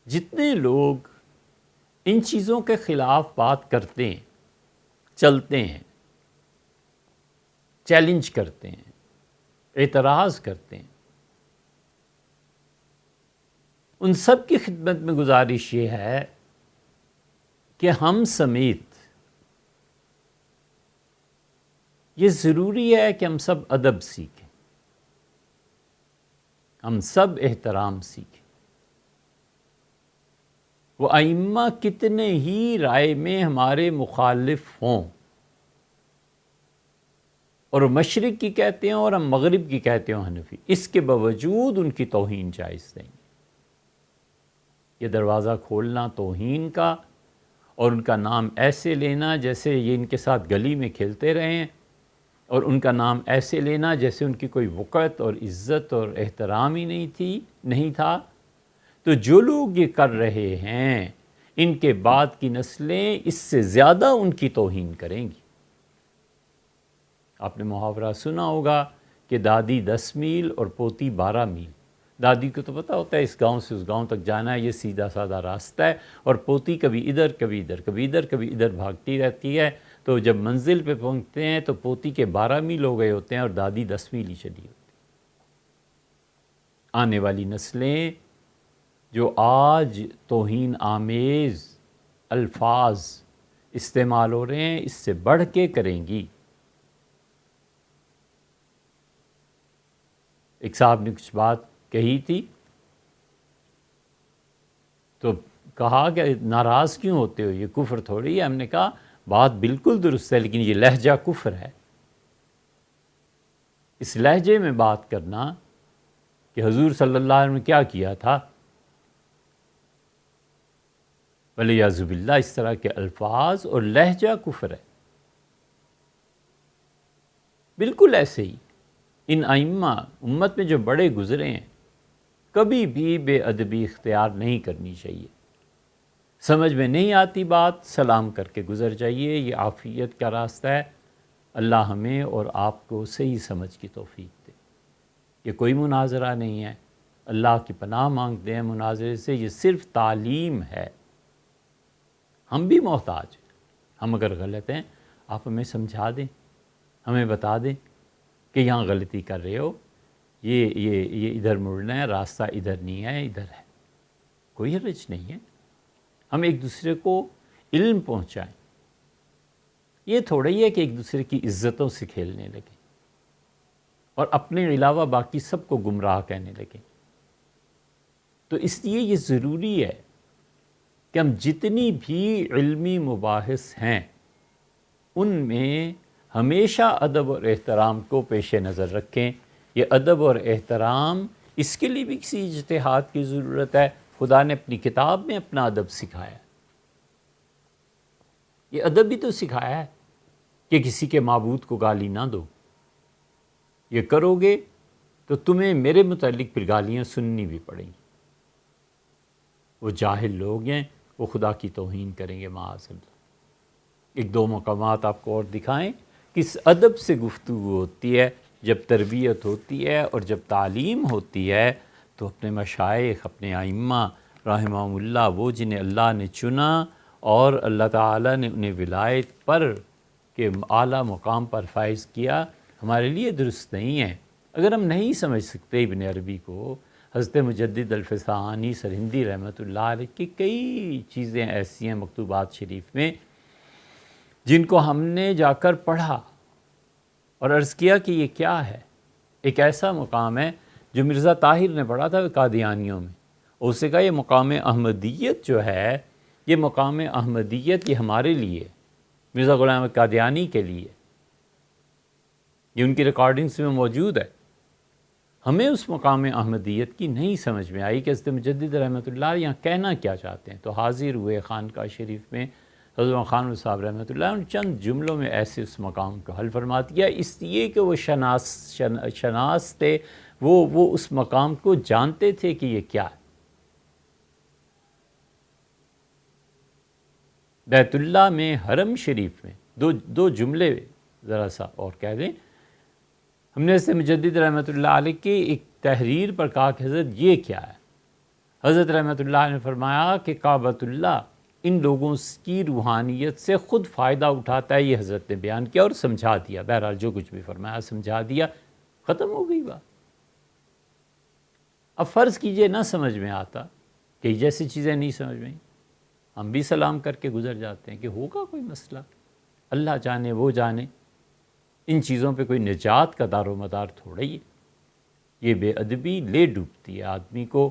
جتنے لوگ ان چیزوں کے خلاف بات کرتے ہیں، چلتے ہیں، چیلنج کرتے ہیں، اعتراض کرتے ہیں، ان سب کی خدمت میں گزارش یہ ہے کہ ہم سمیت یہ ضروری ہے کہ ہم سب ادب سیکھیں، ہم سب احترام سیکھیں۔ وہ ائمہ کتنے ہی رائے میں ہمارے مخالف ہوں، اور مشرق کی کہتے ہیں اور ہم مغرب کی کہتے ہیں حنفی، اس کے باوجود ان کی توہین جائز نہیں۔ یہ دروازہ کھولنا توہین کا اور ان کا نام ایسے لینا جیسے یہ ان کے ساتھ گلی میں کھیلتے رہے ہیں، اور ان کا نام ایسے لینا جیسے ان کی کوئی وقت اور عزت اور احترام ہی نہیں تھا، تو جو لوگ یہ کر رہے ہیں ان کے بعد کی نسلیں اس سے زیادہ ان کی توہین کریں گی۔ آپ نے محاورہ سنا ہوگا کہ دادی 10 میل اور پوتی 12 میل۔ دادی کو تو پتہ ہوتا ہے اس گاؤں سے اس گاؤں تک جانا ہے، یہ سیدھا سادہ راستہ ہے، اور پوتی کبھی ادھر کبھی ادھر کبھی ادھر کبھی ادھر بھاگتی رہتی ہے، تو جب منزل پہ پہنچتے ہیں تو پوتی کے 12 میل ہو گئے ہوتے ہیں اور دادی 10 میل ہی چلی ہوتی۔ آنے والی نسلیں جو آج توہین آمیز الفاظ استعمال ہو رہے ہیں اس سے بڑھ کے کریں گی۔ ایک صاحب نے کچھ بات کہی تھی تو کہا کہ ناراض کیوں ہوتے ہو، یہ کفر تھوڑی ہے۔ ہم نے کہا بات بالکل درست ہے، لیکن یہ لہجہ کفر ہے۔ اس لہجے میں بات کرنا کہ حضور صلی اللہ علیہ وسلم نے کیا کیا تھا، وَلِعِیَاذُ بِاللہ، اس طرح کے الفاظ اور لہجہ کفر ہے۔ بالکل ایسے ہی ان ائمہ امت میں جو بڑے گزرے ہیں، کبھی بھی بے ادبی اختیار نہیں کرنی چاہیے۔ سمجھ میں نہیں آتی بات، سلام کر کے گزر جائیے، یہ عافیت کا راستہ ہے۔ اللہ ہمیں اور آپ کو صحیح سمجھ کی توفیق دے۔ یہ کوئی مناظرہ نہیں ہے، اللہ کی پناہ مانگتے ہیں مناظرے سے، یہ صرف تعلیم ہے۔ ہم بھی محتاج ہیں، ہم اگر غلط ہیں آپ ہمیں سمجھا دیں، ہمیں بتا دیں کہ یہاں غلطی کر رہے ہو، یہ ادھر مڑنا ہے، راستہ ادھر نہیں ہے، ادھر ہے۔ کوئی حرج نہیں ہے، ہم ایک دوسرے کو علم پہنچائیں۔ یہ تھوڑا ہی ہے کہ ایک دوسرے کی عزتوں سے کھیلنے لگیں اور اپنے علاوہ باقی سب کو گمراہ کہنے لگیں۔ تو اس لیے یہ ضروری ہے کہ ہم جتنی بھی علمی مباحث ہیں ان میں ہمیشہ ادب اور احترام کو پیش نظر رکھیں۔ یہ ادب اور احترام، اس کے لیے بھی کسی اجتہاد کی ضرورت ہے۔ خدا نے اپنی کتاب میں اپنا ادب سکھایا ہے، یہ ادب بھی تو سکھایا ہے کہ کسی کے معبود کو گالی نہ دو۔ یہ کرو گے تو تمہیں میرے متعلق پھر گالیاں سننی بھی پڑیں گی۔ وہ جاہل لوگ ہیں، وہ خدا کی توہین کریں گے معاذ اللہ۔ ایک دو مقامات آپ کو اور دکھائیں، کس ادب سے گفتگو ہوتی ہے جب تربیت ہوتی ہے اور جب تعلیم ہوتی ہے، تو اپنے مشائخ، اپنے ائمہ رحمہم اللہ، وہ جنہیں اللہ نے چنا اور اللہ تعالیٰ نے انہیں ولایت پر کہ اعلیٰ مقام پر فائز کیا، ہمارے لیے درست نہیں ہے۔ اگر ہم نہیں سمجھ سکتے ابن عربی کو، حضرت مجدد الفسانی سرہندی رحمۃ اللہ علیہ کی کئی چیزیں ایسی ہیں مکتوبات شریف میں جن کو ہم نے جا کر پڑھا اور عرض کیا کہ یہ کیا ہے۔ ایک ایسا مقام ہے جو مرزا طاہر نے پڑھا تھا قادیانیوں میں، اور اسے کہا یہ مقام احمدیت جو ہے، یہ مقام احمدیت یہ ہمارے لیے، مرزا غلام احمد قادیانی کے لیے، یہ ان کی ریکارڈنگز میں موجود ہے۔ ہمیں اس مقام احمدیت کی نہیں سمجھ میں آئی کہ حضرت مجدد رحمۃ اللہ یہاں کہنا کیا چاہتے ہیں، تو حاضر ہوئے خانقاہ شریف میں حضرت خان صاحب رحمۃ اللہ ان چند جملوں میں ایسے اس مقام کو حل فرما دیا، اس لیے کہ وہ شناس تھے، وہ اس مقام کو جانتے تھے کہ یہ کیا ہے۔ بیت اللہ میں، حرم شریف میں دو جملے ذرا سا اور کہہ دیں، ہم نے حضرت مجدد رحمۃ اللہ علیہ کی ایک تحریر پر کہا کہ حضرت یہ کیا ہے؟ حضرت رحمۃ اللہ نے فرمایا کہ کعبۃ اللہ ان لوگوں کی روحانیت سے خود فائدہ اٹھاتا ہے، یہ حضرت نے بیان کیا اور سمجھا دیا، بہرحال جو کچھ بھی فرمایا سمجھا دیا، ختم ہو گئی بات۔ اب فرض کیجئے نہ سمجھ میں آتا، کہ جیسی چیزیں نہیں سمجھ میں، ہم بھی سلام کر کے گزر جاتے ہیں کہ ہوگا کوئی مسئلہ، اللہ جانے وہ جانے، ان چیزوں پہ کوئی نجات کا دار و مدار تھوڑا ہی ہے۔ یہ بے ادبی لے ڈوبتی ہے آدمی کو،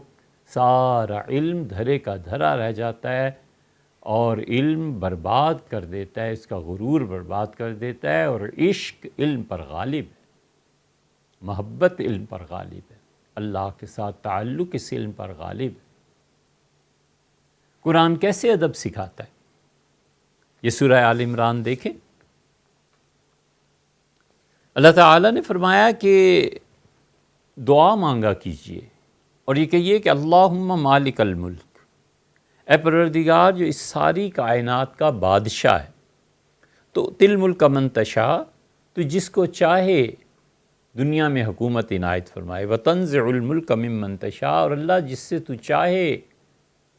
سارا علم دھرے کا دھرا رہ جاتا ہے، اور علم برباد کر دیتا ہے، اس کا غرور برباد کر دیتا ہے، اور عشق علم پر غالب ہے، محبت علم پر غالب ہے، اللہ کے ساتھ تعلق اس علم پر غالب ہے۔ قرآن کیسے ادب سکھاتا ہے؟ یہ سورہ آل عمران دیکھیں، اللہ تعالیٰ نے فرمایا کہ دعا مانگا کیجئے اور یہ کہیے کہ اللہم مالک الملک، اے پروردگار جو اس ساری کائنات کا بادشاہ ہے، تو تل ملک من تشاء، تو جس کو چاہے دنیا میں حکومت عنایت فرمائے، وتنزع الملک ممن تشاء، اور اللہ جس سے تو چاہے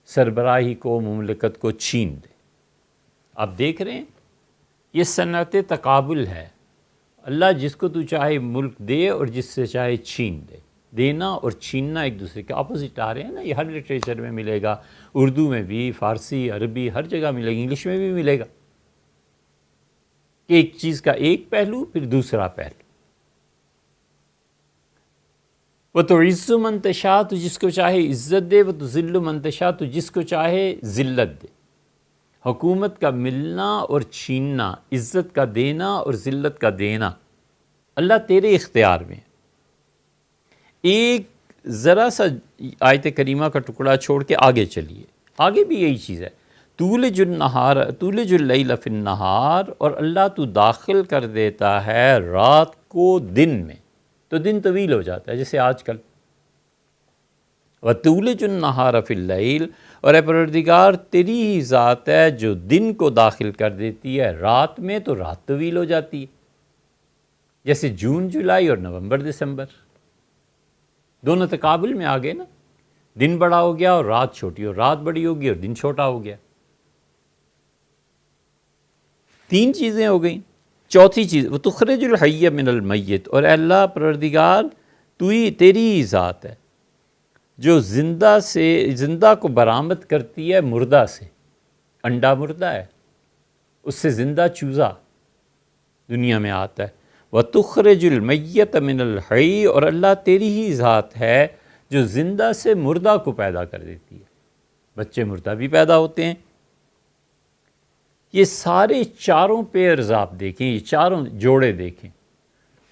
سربراہی کو، مملکت کو چھین دے۔ آپ دیکھ رہے ہیں یہ صنعت تقابل ہے، اللہ جس کو تو چاہے ملک دے اور جس سے چاہے چھین دے۔ دینا اور چھیننا ایک دوسرے کے اپوزٹ آ رہے ہیں نا، یہ ہر لٹریچر میں ملے گا، اردو میں بھی، فارسی، عربی، ہر جگہ ملے گا، انگلش میں بھی ملے گا، کہ ایک چیز کا ایک پہلو پھر دوسرا پہلو۔ وَتُعِزُّ مَن تَشَاء، تو جس کو چاہے عزت دے، وَتُذِلُّ مَن تَشَاء، تو جس کو چاہے ذلت دے۔ حکومت کا ملنا اور چھیننا، عزت کا دینا اور ذلت کا دینا، اللہ تیرے اختیار میں ہے۔ ایک ذرا سا آیت کریمہ کا ٹکڑا چھوڑ کے آگے چلیے، آگے بھی یہی چیز ہے، تولج اللیل فی النہار، اور اللہ تو داخل کر دیتا ہے رات کو دن میں، تو دن طویل ہو جاتا ہے جیسے آج کل۔ وَتُولِجُ النَّهَارَ فِي اللَّيْلِ، اور اے پروردگار تیری ہی ذات ہے جو دن کو داخل کر دیتی ہے رات میں، تو رات طویل ہو جاتی ہے، جیسے جون جولائی اور نومبر دسمبر، دونوں تقابل میں آ گئے نا، دن بڑا ہو گیا اور رات چھوٹی، اور رات بڑی ہوگی اور دن چھوٹا ہو گیا۔ تین چیزیں ہو گئیں۔ چوتھی چیز وَتُخْرِجُ الْحَيَّ مِنَ الْمَيِّتِ، اور اے اللہ پروردگار تیری ہی ذات ہے جو زندہ کو برآمد کرتی ہے مردہ سے۔ انڈا مردہ ہے، اس سے زندہ چوزا دنیا میں آتا ہے۔ وَتُخْرِجُ الْمَيِّتَ مِنَ الْحَيِّ، اور اللہ تیری ہی ذات ہے جو زندہ سے مردہ کو پیدا کر دیتی ہے، بچے مردہ بھی پیدا ہوتے ہیں۔ یہ سارے چاروں پیئرز آپ دیکھیں، یہ چاروں جوڑے دیکھیں،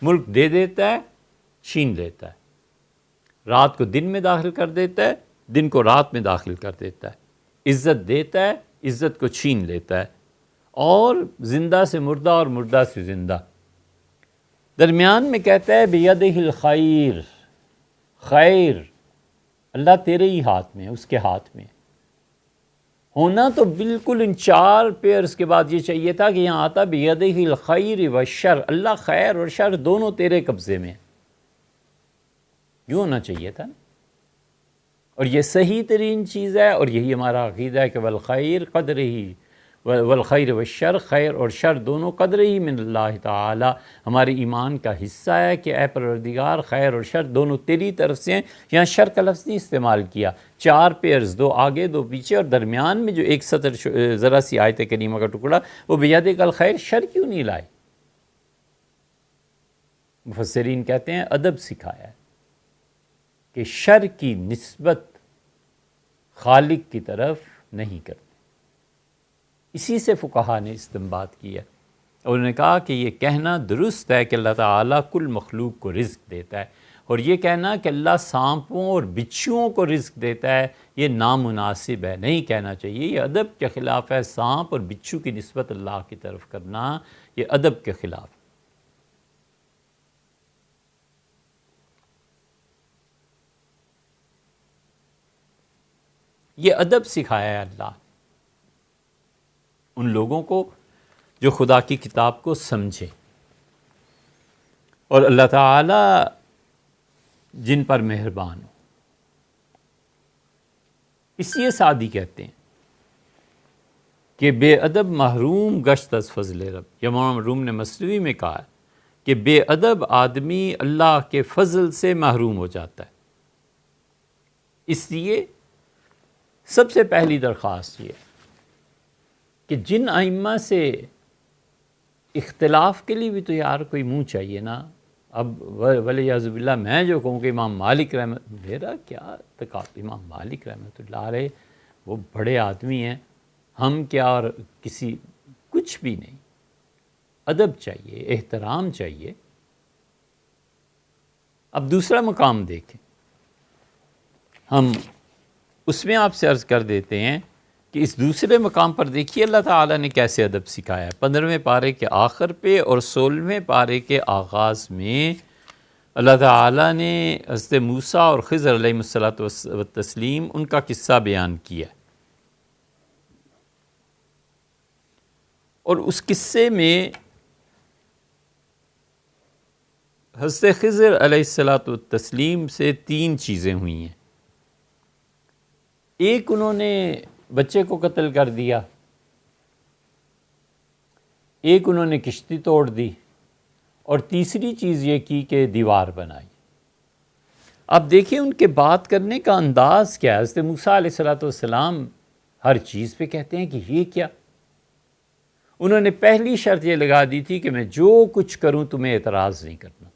ملک دے دیتا ہے، چھین لیتا ہے، رات کو دن میں داخل کر دیتا ہے، دن کو رات میں داخل کر دیتا ہے، عزت دیتا ہے، عزت کو چھین لیتا ہے، اور زندہ سے مردہ اور مردہ سے زندہ۔ درمیان میں کہتا ہے بیدہ الخیر، خیر اللہ تیرے ہی ہاتھ میں ہے، اس کے ہاتھ میں ہونا تو بالکل ان چار پیئرز کے بعد یہ چاہیے تھا کہ یہاں آتا بیدہ الخیر والشر، اللہ خیر اور شر دونوں تیرے قبضے میں ہیں، یوں ہونا چاہیے تھا نا۔ اور یہ صحیح ترین چیز ہے، اور یہی ہمارا عقیدہ ہے کہ والخیر قدر ہی، والخیر والشر، خیر اور شر دونوں قدر ہی من اللہ تعالی، ہمارے ایمان کا حصہ ہے کہ اے پروردگار خیر اور شر دونوں تیری طرف سے ہیں۔ یہاں شر کا لفظ نہیں استعمال کیا، چار پیئرز، دو آگے دو پیچھے، اور درمیان میں جو ایک سطر ذرا سی آیت کریمہ کا ٹکڑا، وہ بیدک الخیر، شر کیوں نہیں لائے؟ مفسرین کہتے ہیں ادب سکھایا ہے کہ شر کی نسبت خالق کی طرف نہیں کرتے۔ اسی سے فقہا نے استنباط کیا، اور انہوں نے کہا کہ یہ کہنا درست ہے کہ اللہ تعالیٰ کل مخلوق کو رزق دیتا ہے، اور یہ کہنا کہ اللہ سانپوں اور بچھوؤں کو رزق دیتا ہے یہ نامناسب ہے، نہیں کہنا چاہیے، یہ ادب کے خلاف ہے، سانپ اور بچھو کی نسبت اللہ کی طرف کرنا یہ ادب کے خلاف ہے۔ یہ ادب سکھایا ہے اللہ ان لوگوں کو جو خدا کی کتاب کو سمجھے، اور اللہ تعالیٰ جن پر مہربان ہو۔ اس لیے سعدی کہتے ہیں کہ بے ادب محروم گشت از فضل رب، یا مولانا روم نے مثنوی میں کہا ہے کہ بے ادب آدمی اللہ کے فضل سے محروم ہو جاتا ہے۔ اس لیے سب سے پہلی درخواست یہ کہ جن ائمہ سے اختلاف کے لیے بھی تو یار کوئی منہ چاہیے نا۔ اب ولیعذ باللہ میں جو کہوں کہ امام مالک میرا کیا تکاف، امام مالک رحمۃ اللہ علیہ وہ بڑے آدمی ہیں، ہم کیا اور کسی کچھ بھی نہیں۔ ادب چاہیے، احترام چاہیے۔ اب دوسرا مقام دیکھیں، ہم اس میں آپ سے عرض کر دیتے ہیں کہ اس دوسرے مقام پر دیکھیے اللہ تعالیٰ نے کیسے ادب سکھایا ہے۔ 15ویں پارے کے آخر پہ اور 16ویں پارے کے آغاز میں اللہ تعالیٰ نے حضرت موسیٰ اور خضر علیہ الصلاۃ والتسلیم ان کا قصہ بیان کیا، اور اس قصے میں حضرت خضر علیہ الصلاۃ والتسلیم سے 3 چیزیں ہوئی ہیں۔ ایک، انہوں نے بچے کو قتل کر دیا، ایک انہوں نے کشتی توڑ دی، اور تیسری چیز یہ کی کہ دیوار بنائی۔ اب دیکھیں ان کے بات کرنے کا انداز کیا ہے۔ حضرت موسیٰ علیہ الصلاۃ والسلام ہر چیز پہ کہتے ہیں کہ یہ کیا۔ انہوں نے پہلی شرط یہ لگا دی تھی کہ میں جو کچھ کروں تمہیں اعتراض نہیں کرنا۔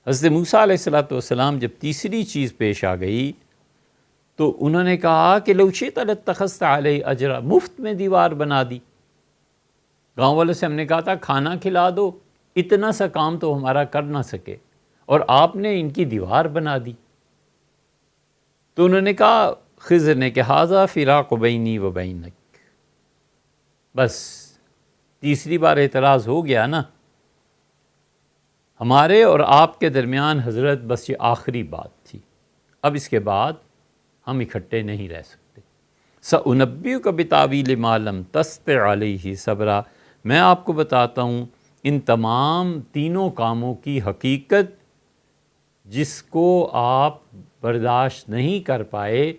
حضرت موسیٰ علیہ الصلاۃ والسلام جب تیسری چیز پیش آ گئی تو انہوں نے کہا کہ لو شئت لاتخذت علیہ اجرا، مفت میں دیوار بنا دی۔ گاؤں والوں سے ہم نے کہا تھا کھانا کھلا دو، اتنا سا کام تو ہمارا کر نہ سکے، اور آپ نے ان کی دیوار بنا دی۔ تو انہوں نے کہا خضر نے کہ ھذا فراق بینی و بینک، بس تیسری بار اعتراض ہو گیا نا، ہمارے اور آپ کے درمیان حضرت بس یہ آخری بات تھی، اب اس کے بعد ہم اکٹھے نہیں رہ سکتے۔ سأنبئک بتاویل ما لم تستطع علیہ صبرا، میں آپ کو بتاتا ہوں ان تمام تینوں کاموں کی حقیقت جس کو آپ برداشت نہیں کر پائے،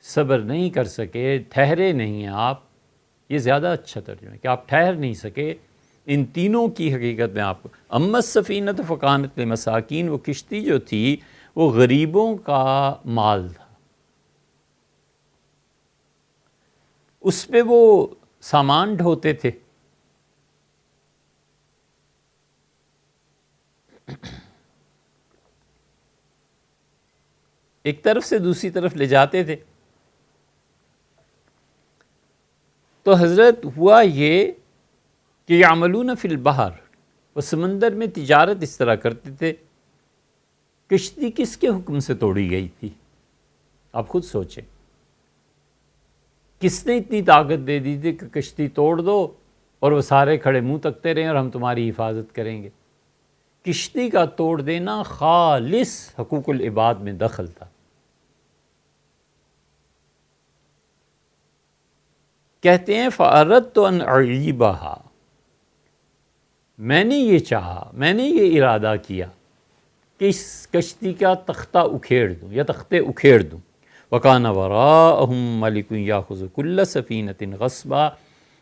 صبر نہیں کر سکے، ٹھہرے نہیں ہیں آپ، یہ زیادہ اچھا ترجمہ ہے کہ آپ ٹھہر نہیں سکے، ان تینوں کی حقیقت میں آپ کو۔ اما السفینۃ فکانت لمساکین، وہ کشتی جو تھی وہ غریبوں کا مال تھا، اس پہ وہ سامان ڈھوتے تھے۔ ایک طرف سے دوسری طرف لے جاتے تھے۔ تو حضرت ہوا یہ کہ یعملون فی البحر، وہ سمندر میں تجارت اس طرح کرتے تھے۔ کشتی کس کے حکم سے توڑی گئی تھی؟ آپ خود سوچیں، کس نے اتنی طاقت دے دی تھی کہ کشتی توڑ دو اور وہ سارے کھڑے منہ تکتے رہیں اور ہم تمہاری حفاظت کریں گے؟ کشتی کا توڑ دینا خالص حقوق العباد میں دخل تھا۔ کہتے ہیں فَأَرَدْتُ أَنْ أَعِيبَهَا، میں نے یہ چاہا، میں نے یہ ارادہ کیا کہ اس کشتی کا تختہ اکھیڑ دوں یا تختے اکھیڑ دوں۔ وَكَانَ وَرَاءَهُمْ مَلِكٌ يَأْخُذُ كُلَّ سَفِينَةٍ غَصْبًا،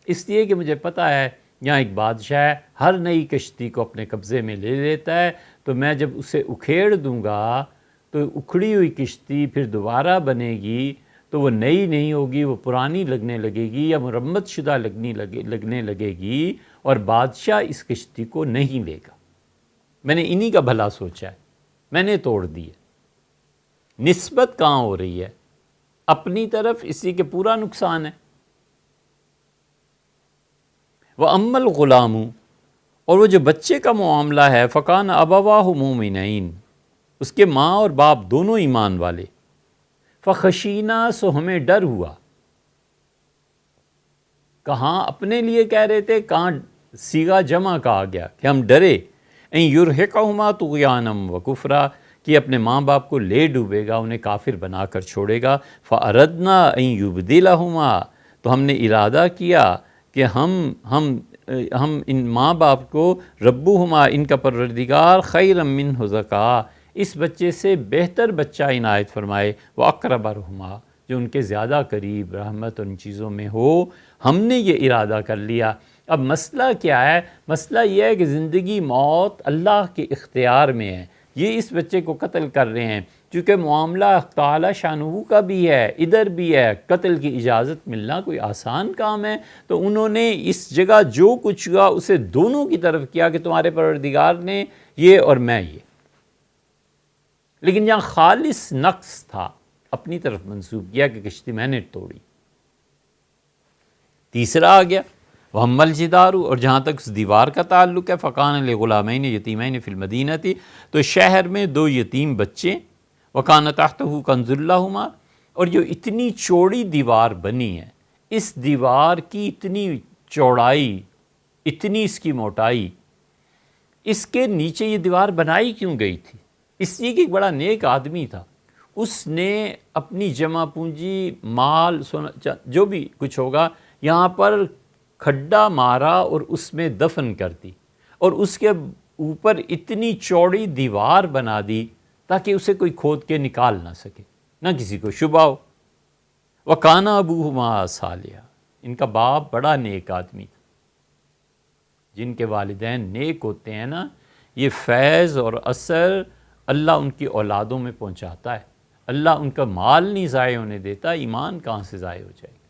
اس لیے کہ مجھے پتہ ہے یہاں ایک بادشاہ ہے، ہر نئی کشتی کو اپنے قبضے میں لے لیتا ہے، تو میں جب اسے اکھیڑ دوں گا تو اکھڑی ہوئی کشتی پھر دوبارہ بنے گی تو وہ نئی نہیں ہوگی، وہ پرانی لگنے لگے گی یا مرمت شدہ لگنے لگے گی، اور بادشاہ اس کشتی کو نہیں لے گا۔ میں نے انہی کا بھلا سوچا ہے، میں نے توڑ دی ہے۔ نسبت کہاں ہو رہی ہے؟ اپنی طرف، اسی کے پورا نقصان ہے۔ وَأَمَّا الْغُلَامُ، اور وہ جو بچے کا معاملہ ہے، فَكَانَ أَبَوَاهُ مُؤْمِنَيْنِ، اس کے ماں اور باپ دونوں ایمان والے۔ فَخَشِينَا، سو ہمیں ڈر ہوا۔ کہاں اپنے لیے کہہ رہے تھے، کہاں صیغہ جمع کا آ گیا کہ ہم ڈرے۔ اَن يُرْهِقَهُمَا طُغْيَانًا وَكُفْرًا، کہ اپنے ماں باپ کو لے ڈوبے گا، انہیں کافر بنا کر چھوڑے گا۔ فَأَرَدْنَا أَن يُبْدِلَهُمَا، تو ہم نے ارادہ کیا کہ ہم ان ماں باپ کو ربُّهُمَا، ان کا پروردگار، خَيْرًا مِّنْهُ زَكَاءً، اس بچے سے بہتر بچہ عنایت فرمائے، وَأَقْرَبَ رُحْمًا، جو ان کے زیادہ قریب رحمت ان چیزوں میں ہو. ہم نے یہ ارادہ کر لیا. اب مسئلہ کیا ہے؟ مسئلہ یہ ہے کہ زندگی موت اللہ کے اختیار میں ہے. یہ اس بچے کو قتل کر رہے ہیں چونکہ معاملہ تعالی شانہ کا بھی ہے، ادھر بھی ہے. قتل کی اجازت ملنا کوئی آسان کام ہے؟ تو انہوں نے اس جگہ جو کچھ ہوا اسے دونوں کی طرف کیا کہ تمہارے پروردگار نے یہ اور میں یہ. لیکن جہاں خالص نقص تھا اپنی طرف منسوب کیا کہ کشتی میں نے توڑی. تیسرا آ گیا وَأَمَّا الْجِدَارُ، اور جہاں تک اس دیوار کا تعلق ہے فَكَانَ لِغُلَامَيْنِ يَتِيمَيْنِ فِي الْمَدِينَةِ، تو شہر میں 2 یتیم بچے، وَكَانَ تَحْتَهُ كَنْزٌ لَهُمَا، اور جو اتنی چوڑی دیوار بنی ہے، اس دیوار کی اتنی چوڑائی، اتنی اس کی موٹائی، اس کے نیچے یہ دیوار بنائی کیوں گئی تھی؟ اس لیے کہ ایک بڑا نیک آدمی تھا، اس نے اپنی جمع پونجی، مال، سونا، جو بھی کچھ ہوگا یہاں پر کھڈا مارا اور اس میں دفن کر دی، اور اس کے اوپر اتنی چوڑی دیوار بنا دی تاکہ اسے کوئی کھود کے نکال نہ سکے، نہ کسی کو شبہ ہو. وَكَانَ أَبُوهُمَا صَالِحًا، ان کا باپ بڑا نیک آدمی تھا. جن کے والدین نیک ہوتے ہیں نا، یہ فیض اور اثر اللہ ان کی اولادوں میں پہنچاتا ہے. اللہ ان کا مال نہیں ضائع ہونے دیتا، ایمان کہاں سے ضائع ہو جائے گا.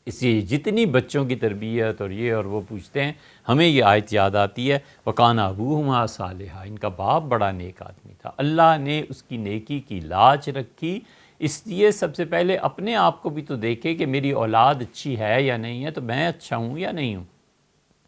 اس لیے جتنی بچوں کی تربیت اور یہ اور وہ پوچھتے ہیں، ہمیں یہ آیت یاد آتی ہے وَكَانَ أَبُوهُمَا صَالِحًا، ان کا باپ بڑا نیک آدمی تھا. اللہ نے اس کی نیکی کی لاج رکھی. اس لیے سب سے پہلے اپنے آپ کو بھی تو دیکھے کہ میری اولاد اچھی ہے یا نہیں ہے، تو میں اچھا ہوں یا نہیں ہوں.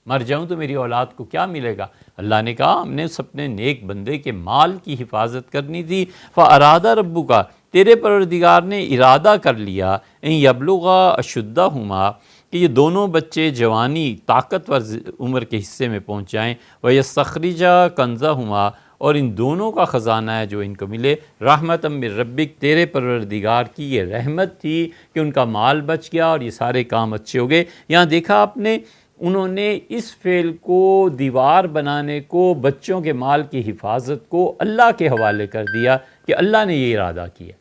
مر جاؤں تو میری اولاد کو کیا ملے گا؟ اللہ نے کہا ہم نے اس اپنے نیک بندے کے مال کی حفاظت کرنی تھی. فَأَرَادَ رَبُّكَ، تیرے پروردگار نے ارادہ کر لیا، ان یبلغا اشدہما، کہ یہ دونوں بچے جوانی طاقتور عمر کے حصے میں پہنچ جائیں. وَيَسْتَخْرِجَا كَنْزَهُمَا، اور ان دونوں کا خزانہ ہے جو ان کو ملے. رحمتًا من ربک، تیرے پروردگار کی یہ رحمت تھی کہ ان کا مال بچ گیا اور یہ سارے کام اچھے ہو گئے. یہاں دیکھا آپ نے، انہوں نے اس فعل کو، دیوار بنانے کو، بچوں کے مال کی حفاظت کو اللہ کے حوالے کر دیا کہ اللہ نے یہ ارادہ کیا.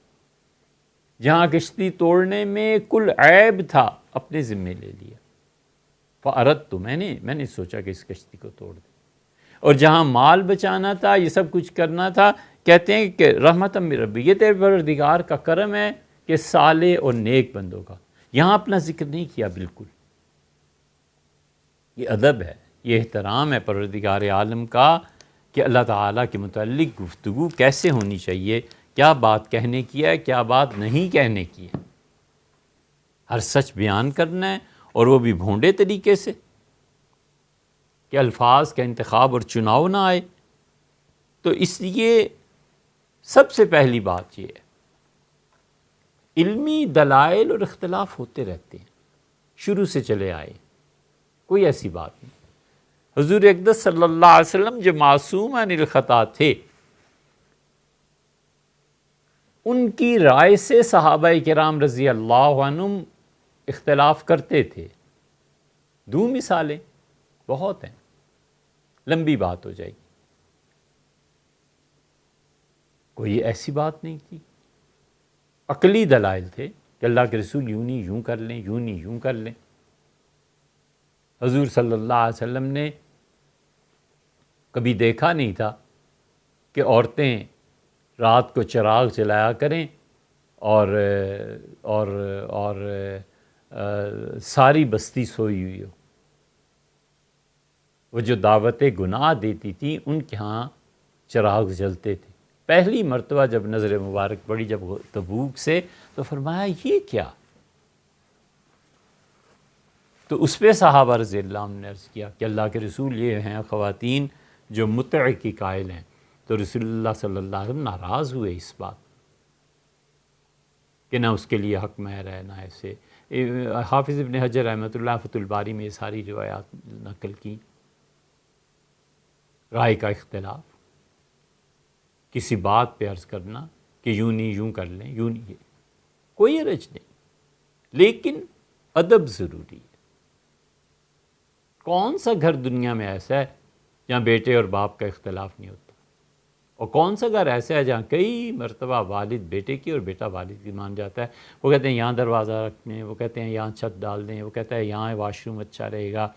جہاں کشتی توڑنے میں کل عیب تھا اپنے ذمے لے لیا. فَأَرَدْتُ، میں نے سوچا کہ اس کشتی کو توڑ دیں. اور جہاں مال بچانا تھا، یہ سب کچھ کرنا تھا، کہتے ہیں کہ رحمتً من ربی، یہ تیرے پروردگار کا کرم ہے کہ صالح اور نیک بندوں کا. یہاں اپنا ذکر نہیں کیا بالکل. یہ ادب ہے، یہ احترام ہے پروردگار عالم کا کہ اللہ تعالیٰ کے متعلق گفتگو کیسے ہونی چاہیے، کیا بات کہنے کی ہے، کیا بات نہیں کہنے کی ہے. ہر سچ بیان کرنا ہے، اور وہ بھی بھونڈے طریقے سے کہ الفاظ کا انتخاب اور چناؤ نہ آئے. تو اس لیے سب سے پہلی بات یہ ہے، علمی دلائل اور اختلاف ہوتے رہتے ہیں، شروع سے چلے آئے، کوئی ایسی بات نہیں. حضور اقدس صلی اللہ علیہ وسلم جو معصوم عن الخطا تھے، ان کی رائے سے صحابہ کرام رضی اللہ عنہم اختلاف کرتے تھے. دو مثالیں بہت ہیں، لمبی بات ہو جائے گی. کوئی ایسی بات نہیں تھی، عقلی دلائل تھے کہ اللہ کے رسول یوں نہیں یوں کر لیں، یوں نہیں یوں کر لیں. حضور صلی اللہ علیہ وسلم نے کبھی دیکھا نہیں تھا کہ عورتیں رات کو چراغ جلایا کریں اور ساری بستی سوئی ہوئی ہو. وہ جو دعوت گناہ دیتی تھی ان کے ہاں چراغ جلتے تھے. پہلی مرتبہ جب نظر مبارک پڑی جب تبوک سے، تو فرمایا یہ کیا؟ تو اس پہ صحابہ رضی اللہ عنہ نے عرض کیا کہ اللہ کے رسول یہ ہیں خواتین جو متع کی قائل ہیں. تو رسول اللہ صلی اللہ علیہ وسلم ناراض ہوئے اس بات کہ نہ اس کے لیے حق مہر ہے، نہ ایسے. حافظ ابن حجر رحمۃ اللہ فتح الباری میں یہ ساری روایات نقل کی. رائے کا اختلاف، کسی بات پہ عرض کرنا کہ یوں نہیں یوں کر لیں، یوں نہیں، کوئی حرج نہیں، لیکن ادب ضروری ہے. کون سا گھر دنیا میں ایسا ہے جہاں بیٹے اور باپ کا اختلاف نہیں ہوتا؟ اور کون سا گھر ایسا ہے جہاں کئی مرتبہ والد بیٹے کی اور بیٹا والد کی مان جاتا ہے؟ وہ کہتے ہیں یہاں دروازہ رکھنے، وہ کہتے ہیں یہاں چھت ڈال دیں، وہ کہتا ہے یہاں واش روم اچھا رہے گا،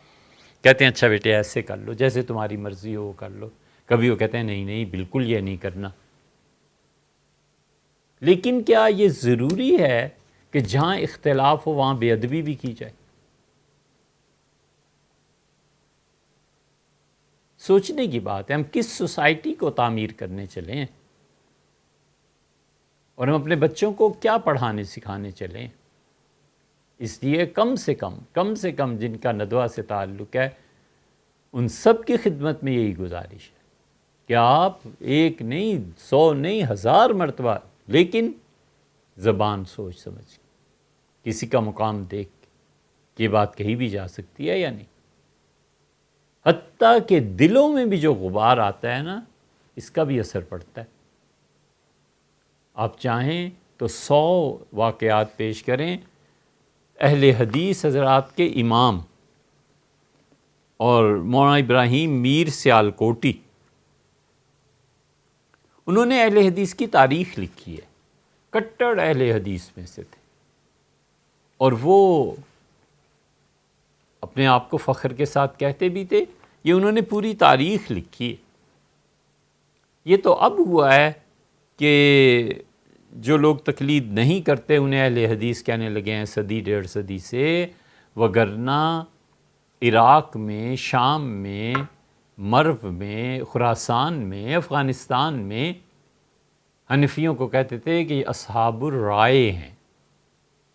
کہتے ہیں اچھا بیٹے ایسے کر لو، جیسے تمہاری مرضی ہو وہ کر لو۔ کبھی وہ کہتے ہیں نہیں نہیں بالکل یہ نہیں کرنا۔ لیکن کیا یہ ضروری ہے کہ جہاں اختلاف ہو وہاں بے ادبی بھی کی جائے؟ سوچنے کی بات ہے، ہم کس سوسائٹی کو تعمیر کرنے چلے ہیں، اور ہم اپنے بچوں کو کیا پڑھانے سکھانے چلے ہیں؟ اس لیے کم سے کم جن کا ندوہ سے تعلق ہے ان سب کی خدمت میں یہی گزارش ہے کہ آپ ایک نہیں 100 نہیں 1000 مرتبہ، لیکن زبان سوچ سمجھ کسی کا مقام دیکھ کے یہ بات کہی بھی جا سکتی ہے یا نہیں، حتیٰ کہ دلوں میں بھی جو غبار آتا ہے نا اس کا بھی اثر پڑتا ہے۔ آپ چاہیں تو 100 واقعات پیش کریں اہل حدیث حضرات کے امام اور مولانا ابراہیم میر سیالکوٹی، انہوں نے اہل حدیث کی تاریخ لکھی ہے، کٹڑ اہل حدیث میں سے تھے، اور وہ اپنے آپ کو فخر کے ساتھ کہتے بھی تھے، یہ انہوں نے پوری تاریخ لکھی ہے۔ یہ تو اب ہوا ہے کہ جو لوگ تقلید نہیں کرتے انہیں اہل حدیث کہنے لگے ہیں صدی 1.5 صدی سے، وگرنہ عراق میں، شام میں، مرو میں، خراسان میں، افغانستان میں حنفیوں کو کہتے تھے کہ یہ اصحاب الرائے ہیں،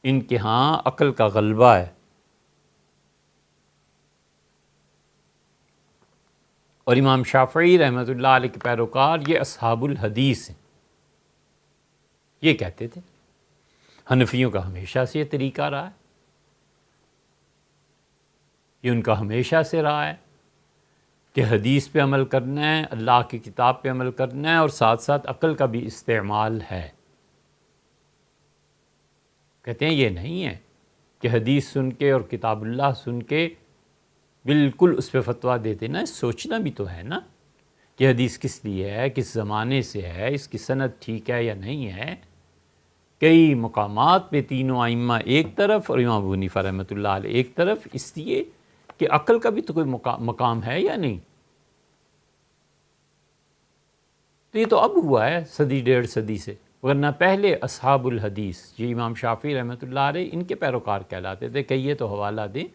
ان کے ہاں عقل کا غلبہ ہے، اور امام شافعی رحمۃ اللہ علیہ کے پیروکار یہ اصحاب الحدیث ہیں، یہ کہتے تھے۔ حنفیوں کا ہمیشہ سے یہ طریقہ رہا ہے، یہ ان کا ہمیشہ سے رہا ہے کہ حدیث پہ عمل کرنا ہے، اللہ کی کتاب پہ عمل کرنا ہے، اور ساتھ ساتھ عقل کا بھی استعمال ہے۔ کہتے ہیں یہ نہیں ہے کہ حدیث سن کے اور کتاب اللہ سن کے بالکل اس پہ فتویٰ دے دینا، سوچنا بھی تو ہے نا کہ حدیث کس لیے ہے، کس زمانے سے ہے، اس کی سند ٹھیک ہے یا نہیں ہے۔ کئی مقامات پہ تینوں ائمہ ایک طرف اور امام ابو حنیفہ رحمۃ اللہ علیہ ایک طرف، اس لیے کہ عقل کا بھی تو کوئی مقام ہے یا نہیں۔ تو یہ تو اب ہوا ہے صدی 1.5 صدی سے، ورنہ پہلے اصحاب الحدیث یہ امام شافعی رحمۃ اللہ علیہ ان کے پیروکار کہلاتے تھے۔ کہیے تو حوالہ دیں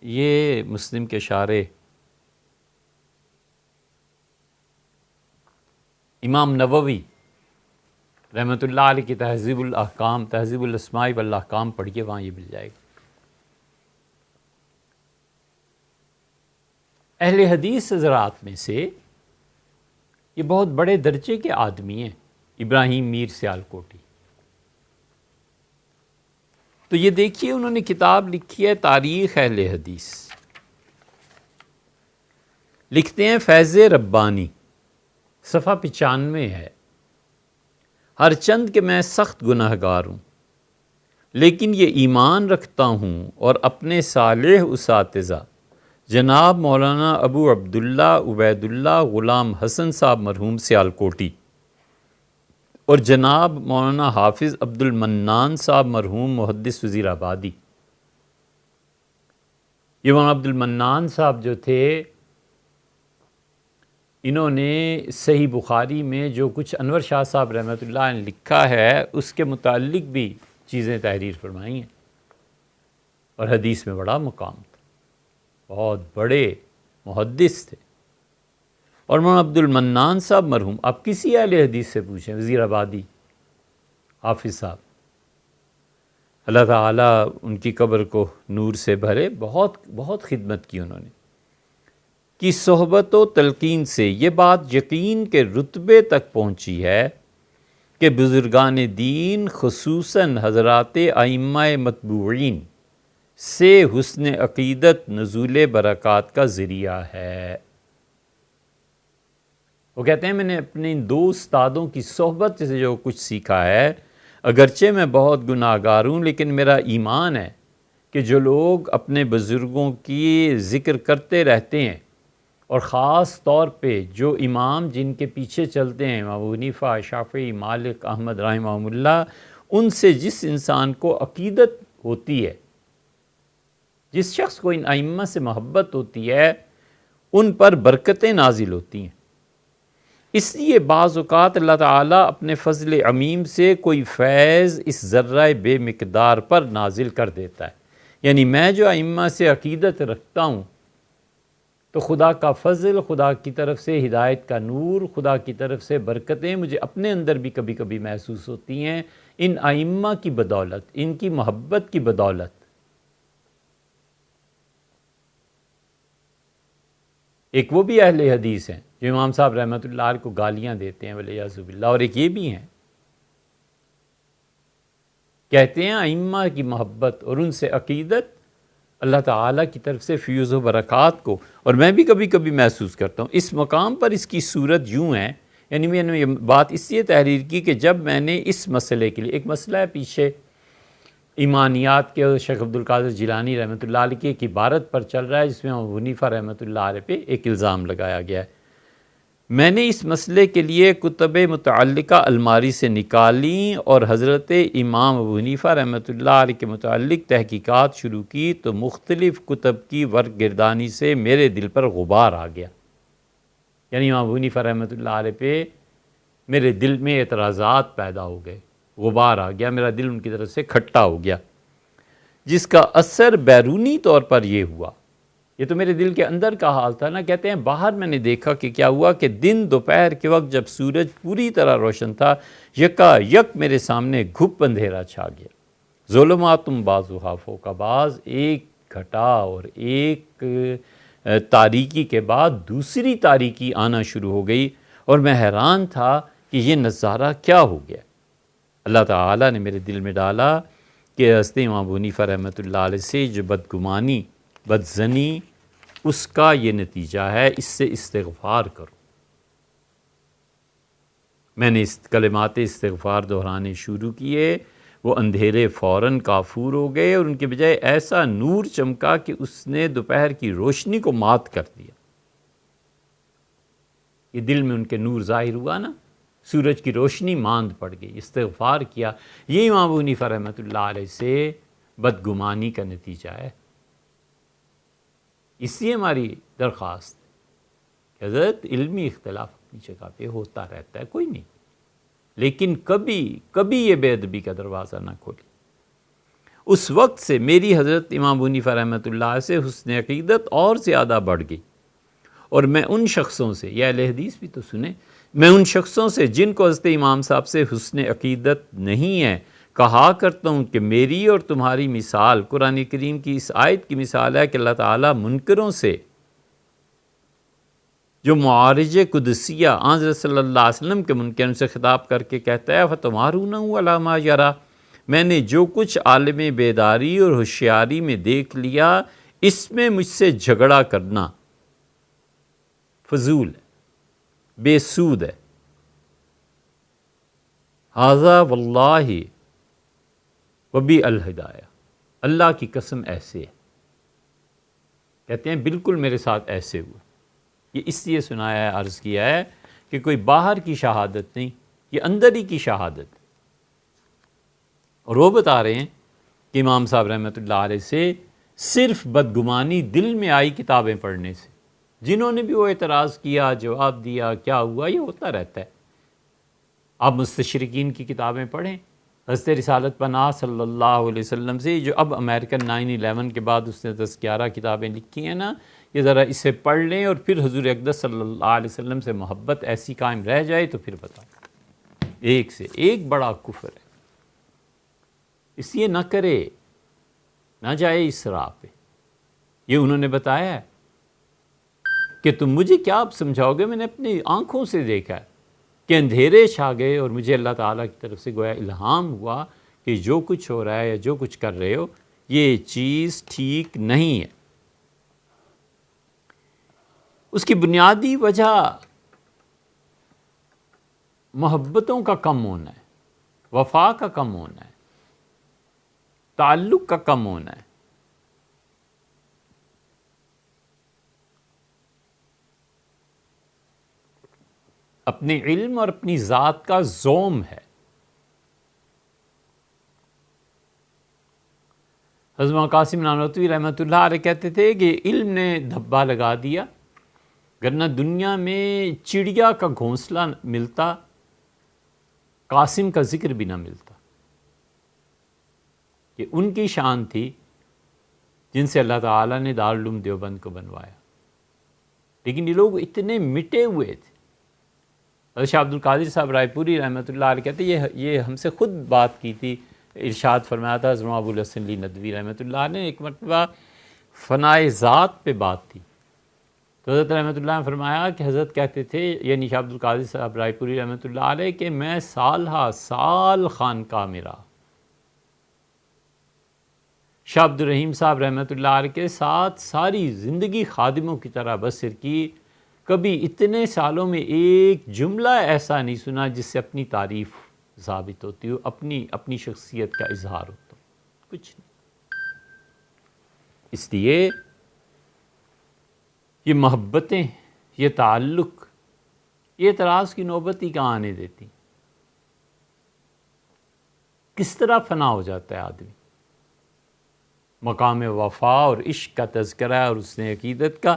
یہ مسلم کے شارح امام نووی رحمۃ اللہ علیہ کی تہذیب الاحکام، تہذیب الاسماء والاحکام پڑھیے، وہاں یہ مل جائے گا۔ اہل حدیث حضرات میں سے یہ بہت بڑے درجے کے آدمی ہیں، ابراہیم میر سیالکوٹی۔ تو یہ دیکھیے انہوں نے کتاب لکھی ہے تاریخ اہل حدیث، لکھتے ہیں فیض ربانی، صفحہ 95 ہے، ہر چند کہ میں سخت گناہ گار ہوں، لیکن یہ ایمان رکھتا ہوں اور اپنے صالح اساتذہ جناب مولانا ابو عبداللہ عبید اللہ غلام حسن صاحب مرحوم سیالکوٹی اور جناب مولانا حافظ عبد المنان صاحب مرحوم محدث وزیر آبادی۔ یہ مولانا عبد المنان صاحب جو تھے، انہوں نے صحیح بخاری میں جو کچھ انور شاہ صاحب رحمۃ اللہ نے لکھا ہے اس کے متعلق بھی چیزیں تحریر فرمائی ہیں، اور حدیث میں بڑا مقام تھا، بہت بڑے محدث تھے۔ اور مولانا عبد المنان صاحب مرحوم، آپ کسی اہل حدیث سے پوچھیں، وزیر آبادی حافظ صاحب، اللہ تعالیٰ ان کی قبر کو نور سے بھرے، بہت بہت خدمت کی انہوں نے، کی صحبت و تلقین سے یہ بات یقین کے رتبے تک پہنچی ہے کہ بزرگان دین خصوصاً حضرات ائمہ متبوعین سے حسن عقیدت نزول برکات کا ذریعہ ہے۔ وہ کہتے ہیں میں نے اپنے ان 2 استادوں کی صحبت سے جو کچھ سیکھا ہے، اگرچہ میں بہت گناہ گار ہوں لیکن میرا ایمان ہے کہ جو لوگ اپنے بزرگوں کی ذکر کرتے رہتے ہیں، اور خاص طور پہ جو امام جن کے پیچھے چلتے ہیں، امام ابو حنیفہ، شافعی، مالک، احمد رحمہم اللہ، ان سے جس انسان کو عقیدت ہوتی ہے، جس شخص کو ان ائمہ سے محبت ہوتی ہے، ان پر برکتیں نازل ہوتی ہیں۔ اس لیے بعض اوقات اللہ تعالیٰ اپنے فضل عمیم سے کوئی فیض اس ذرہ بے مقدار پر نازل کر دیتا ہے۔ یعنی میں جو ائمہ سے عقیدت رکھتا ہوں تو خدا کا فضل، خدا کی طرف سے ہدایت کا نور، خدا کی طرف سے برکتیں مجھے اپنے اندر بھی کبھی کبھی محسوس ہوتی ہیں، ان ائمہ کی بدولت، ان کی محبت کی بدولت۔ ایک وہ بھی اہل حدیث ہیں جو امام صاحب رحمۃ اللہ علیہ کو گالیاں دیتے ہیں ولیعذ باللہ، اور ایک یہ بھی ہیں کہتے ہیں ائمہ کی محبت اور ان سے عقیدت اللہ تعالیٰ کی طرف سے فیوز و برکات کو، اور میں بھی کبھی کبھی محسوس کرتا ہوں۔ اس مقام پر اس کی صورت یوں ہے، یعنی میں نے یہ بات اس لیے تحریر کی کہ جب میں نے اس مسئلے کے لیے، ایک مسئلہ ہے پیچھے ایمانیات کے، شیخ عبد القادر جیلانی رحمۃ اللہ علیہ کی ایک عبارت پر چل رہا ہے جس میں ابو حنیفہ رحمۃ اللہ علیہ پہ ایک الزام لگایا گیا ہے۔ میں نے اس مسئلے کے لیے کتب متعلقہ الماری سے نکالیں اور حضرت امام ابو حنیفہ رحمۃ اللہ علیہ کے متعلق تحقیقات شروع کی تو مختلف کتب کی ورق گردانی سے میرے دل پر غبار آ گیا۔ یعنی امام ابو حنیفہ رحمۃ اللہ علیہ پہ میرے دل میں اعتراضات پیدا ہو گئے، غبار آ گیا، میرا دل ان کی طرف سے کھٹا ہو گیا، جس کا اثر بیرونی طور پر یہ ہوا، یہ تو میرے دل کے اندر کا حال تھا نا، کہتے ہیں باہر میں نے دیکھا کہ کیا ہوا کہ دن دوپہر کے وقت جب سورج پوری طرح روشن تھا، یکا یک میرے سامنے گھپ اندھیرا چھا گیا، ظلماتم بعضھا فوق بعض، ایک گھٹا اور ایک تاریکی کے بعد دوسری تاریکی آنا شروع ہو گئی، اور میں حیران تھا کہ یہ نظارہ کیا ہو گیا۔ اللہ تعالیٰ نے میرے دل میں ڈالا کہ حضرت امام ابو حنیفہ رحمۃ اللہ علیہ سے جو بدگمانی، بدظنی، اس کا یہ نتیجہ ہے، اس سے استغفار کرو۔ میں نے کلمات استغفار دہرانے شروع کیے، وہ اندھیرے فوراً کافور ہو گئے اور ان کے بجائے ایسا نور چمکا کہ اس نے دوپہر کی روشنی کو مات کر دیا۔ یہ دل میں ان کے نور ظاہر ہوا نا، سورج کی روشنی ماند پڑ گئی، استغفار کیا۔ یہ امام ابو حنیفہ رحمۃ اللہ علیہ سے بدگمانی کا نتیجہ ہے۔ اس لیے ہماری درخواست کہ حضرت علمی اختلاف اپنی جگہ پہ ہوتا رہتا ہے، کوئی نہیں، لیکن کبھی یہ بے ادبی کا دروازہ نہ کھولے۔ اس وقت سے میری حضرت امام ابو حنیفہ رحمۃ اللہ سے حسن عقیدت اور زیادہ بڑھ گئی، اور میں ان شخصوں سے، یہ اہل حدیث بھی تو سنیں، میں ان شخصوں سے جن کو حضرت امام صاحب سے حسن عقیدت نہیں ہے، کہا کرتا ہوں کہ میری اور تمہاری مثال قرآن کریم کی اس آیت کی مثال ہے کہ اللہ تعالیٰ منکروں سے، جو معارج قدسیہ حضرت صلی اللہ علیہ وسلم کے منکروں سے خطاب کر کے کہتا ہے فَتُمَارُونَهُ عَلَىٰ مَا يَرَىٰ، میں نے جو کچھ عالم بیداری اور ہوشیاری میں دیکھ لیا، اس میں مجھ سے جھگڑا کرنا فضول ہے، بے سود ہے۔ ھذا واللہ وبی الہدایہ، اللہ کی قسم ایسے ہے، کہتے ہیں بالکل میرے ساتھ ایسے ہوا۔ یہ اس لیے سنایا ہے، عرض کیا ہے کہ کوئی باہر کی شہادت نہیں، یہ اندر ہی کی شہادت۔ اور وہ بتا رہے ہیں کہ امام صاحب رحمۃ اللہ علیہ سے صرف بدگمانی دل میں آئی کتابیں پڑھنے سے، جنہوں نے بھی وہ اعتراض کیا، جواب دیا، کیا ہوا، یہ ہوتا رہتا ہے۔ آپ مستشرقین کی کتابیں پڑھیں، حضرت رسالت پناہ صلی اللہ علیہ وسلم سے، جو اب امریکن 9/11 کے بعد اس نے 10-11 کتابیں لکھی ہیں نا، یہ ذرا اسے پڑھ لیں اور پھر حضور اقدس صلی اللہ علیہ وسلم سے محبت ایسی قائم رہ جائے تو پھر بتاؤ، ایک سے ایک بڑا کفر ہے۔ اس لیے نہ کرے، نہ جائے اس راہ پہ۔ یہ انہوں نے بتایا ہے کہ تم مجھے کیا اب سمجھاؤ گے، میں نے اپنی آنکھوں سے دیکھا ہے کہ اندھیرے چھا گئے اور مجھے اللہ تعالیٰ کی طرف سے گویا الہام ہوا کہ جو کچھ ہو رہا ہے یا جو کچھ کر رہے ہو یہ چیز ٹھیک نہیں ہے۔ اس کی بنیادی وجہ محبتوں کا کم ہونا ہے، وفا کا کم ہونا ہے، تعلق کا کم ہونا ہے۔ اپنے علم اور اپنی ذات کا زوم ہے۔ حضرت قاسم نانوتوی رحمۃ اللہ علیہ کہتے تھے کہ علم نے دھبا لگا دیا، ورنہ دنیا میں چڑیا کا گھونسلہ ملتا، قاسم کا ذکر بھی نہ ملتا۔ کہ ان کی شان تھی جن سے اللہ تعالیٰ نے دارالعلوم دیوبند کو بنوایا، لیکن یہ لوگ اتنے مٹے ہوئے تھے۔ حضرت شاہ عبد القادر صاحب رائے پوری رحمۃ اللہ علیہ کہتے ہیں یہ ہم سے خود بات کی تھی، ارشاد فرمایا تھا حضرت ابو الحسن علی ندوی رحمۃ اللہ علیہ نے، ایک مرتبہ فنائے ذات پہ بات تھی تو حضرت رحمۃ اللہ نے فرمایا کہ حضرت کہتے تھے، یعنی شاہ عبد القادر صاحب رائے پوری رحمۃ اللہ علیہ، کہ میں سال ہا سال خانقاہ میں رہا۔ شاہ عبد الرحیم صاحب رحمۃ اللہ علیہ کے ساتھ ساری زندگی خادموں کی طرح بسر کی، کبھی اتنے سالوں میں ایک جملہ ایسا نہیں سنا جس سے اپنی تعریف ثابت ہوتی ہو، اپنی شخصیت کا اظہار ہوتا ہو، کچھ نہیں۔ اس لیے یہ محبتیں، یہ تعلق، یہ اعتراض کی نوبت ہی کہاں آنے دیتی؟ کس طرح فنا ہو جاتا ہے آدمی۔ مقام وفا اور عشق کا تذکرہ اور اس نے عقیدت کا